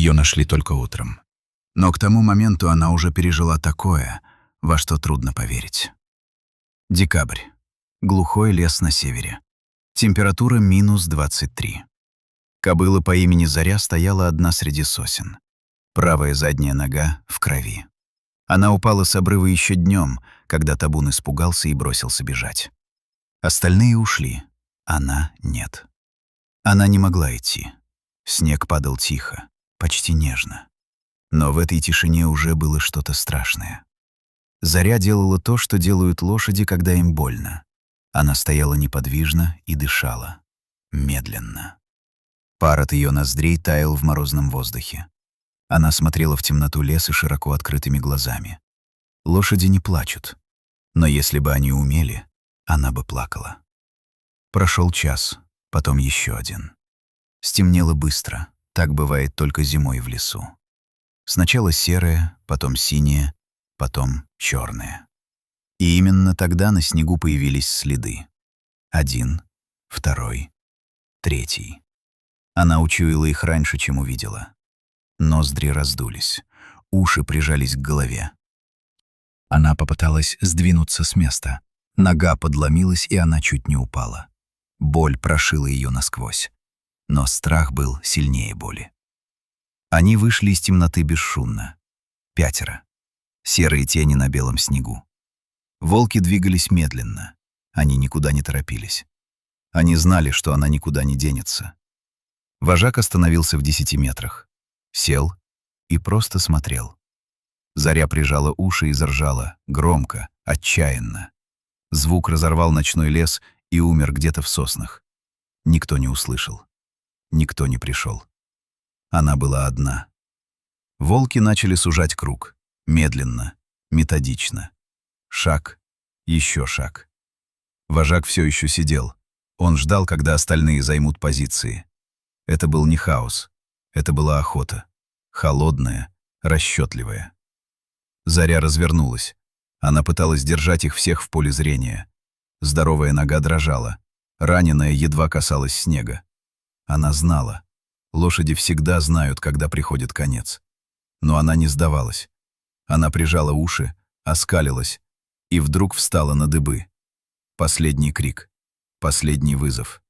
Ее нашли только утром. Но к тому моменту она уже пережила такое, во что трудно поверить. Декабрь. Глухой лес на севере. Температура -23. Кобыла по имени Заря стояла одна среди сосен. Правая задняя нога в крови. Она упала с обрыва еще днем, когда табун испугался и бросился бежать. Остальные ушли, она нет. Она не могла идти. Снег падал тихо, почти нежно. Но в этой тишине уже было что-то страшное. Заря делала то, что делают лошади, когда им больно. Она стояла неподвижно и дышала. Медленно. Пар от ее ноздрей таял в морозном воздухе. Она смотрела в темноту леса широко открытыми глазами. Лошади не плачут. Но если бы они умели, она бы плакала. Прошел час, потом еще один. Стемнело быстро. Так бывает только зимой в лесу. Сначала серое, потом синее, потом черное. И именно тогда на снегу появились следы. 1, 2, 3. Она учуяла их раньше, чем увидела. Ноздри раздулись, уши прижались к голове. Она попыталась сдвинуться с места. Нога подломилась, и она чуть не упала. Боль прошила ее насквозь. Но страх был сильнее боли. Они вышли из темноты бесшумно. 5. Серые тени на белом снегу. Волки двигались медленно. Они никуда не торопились. Они знали, что она никуда не денется. Вожак остановился в 10 метрах. Сел и просто смотрел. Заря прижала уши и заржала, громко, отчаянно. Звук разорвал ночной лес и умер где-то в соснах. Никто не услышал. Никто не пришел. Она была одна. Волки начали сужать круг. Медленно, методично. Шаг, еще шаг. Вожак все еще сидел. Он ждал, когда остальные займут позиции. Это был не хаос. Это была охота. Холодная, расчетливая. Заря развернулась. Она пыталась держать их всех в поле зрения. Здоровая нога дрожала. Раненая едва касалась снега. Она знала. Лошади всегда знают, когда приходит конец. Но она не сдавалась. Она прижала уши, оскалилась и вдруг встала на дыбы. Последний крик. Последний вызов.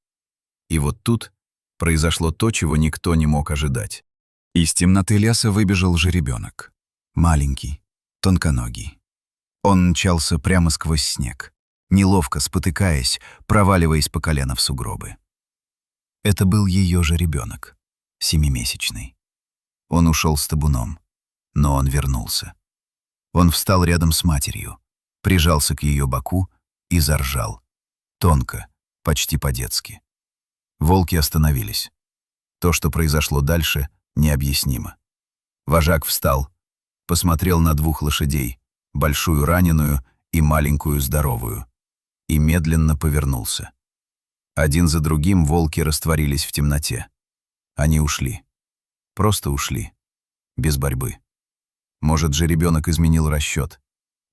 И вот тут произошло то, чего никто не мог ожидать. Из темноты леса выбежал жеребенок. Маленький, тонконогий. Он мчался прямо сквозь снег, неловко спотыкаясь, проваливаясь по колено в сугробы. Это был ее жеребенок, 7-месячный. Он ушел с табуном, но он вернулся. Он встал рядом с матерью, прижался к ее боку и заржал. Тонко, почти по-детски. Волки остановились. То, что произошло дальше, необъяснимо. Вожак встал, посмотрел на 2 лошадей, большую раненую и маленькую здоровую, и медленно повернулся. Один за другим волки растворились в темноте. Они ушли. Просто ушли. Без борьбы. Может, жеребенок изменил расчет.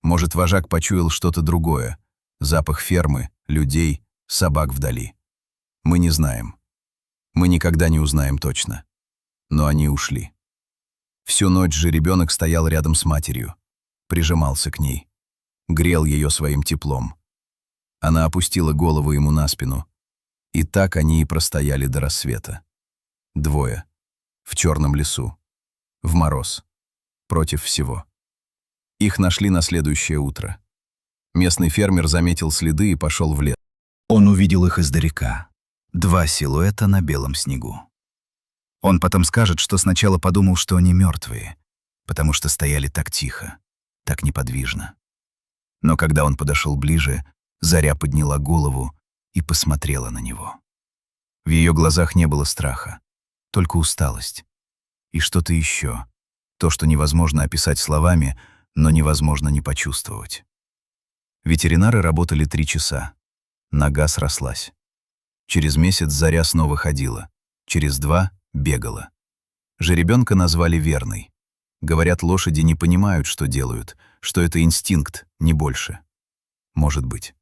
Может, вожак почуял что-то другое. Запах фермы, людей, собак вдали. Мы не знаем. Мы никогда не узнаем точно. Но они ушли. Всю ночь жеребенок стоял рядом с матерью. Прижимался к ней. Грел ее своим теплом. Она опустила голову ему на спину. И так они и простояли до рассвета. 2. В черном лесу. В мороз. Против всего. Их нашли на следующее утро. Местный фермер заметил следы и пошел в лес. Он увидел их издалека. 2 силуэта на белом снегу. Он потом скажет, что сначала подумал, что они мертвые, потому что стояли так тихо, так неподвижно. Но когда он подошел ближе, Заря подняла голову и посмотрела на него. В ее глазах не было страха, только усталость. И что-то еще, то, что невозможно описать словами, но невозможно не почувствовать. Ветеринары работали 3 часа. Нога срослась. Через месяц Заря снова ходила, через 2 бегала. Жеребенка назвали Верной. Говорят, лошади не понимают, что делают, что это инстинкт, не больше. Может быть.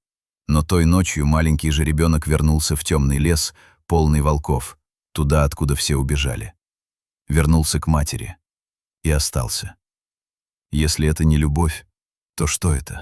Но той ночью маленький жеребенок вернулся в темный лес, полный волков, туда, откуда все убежали. вернулся к матери и остался. Если это не любовь, то что это?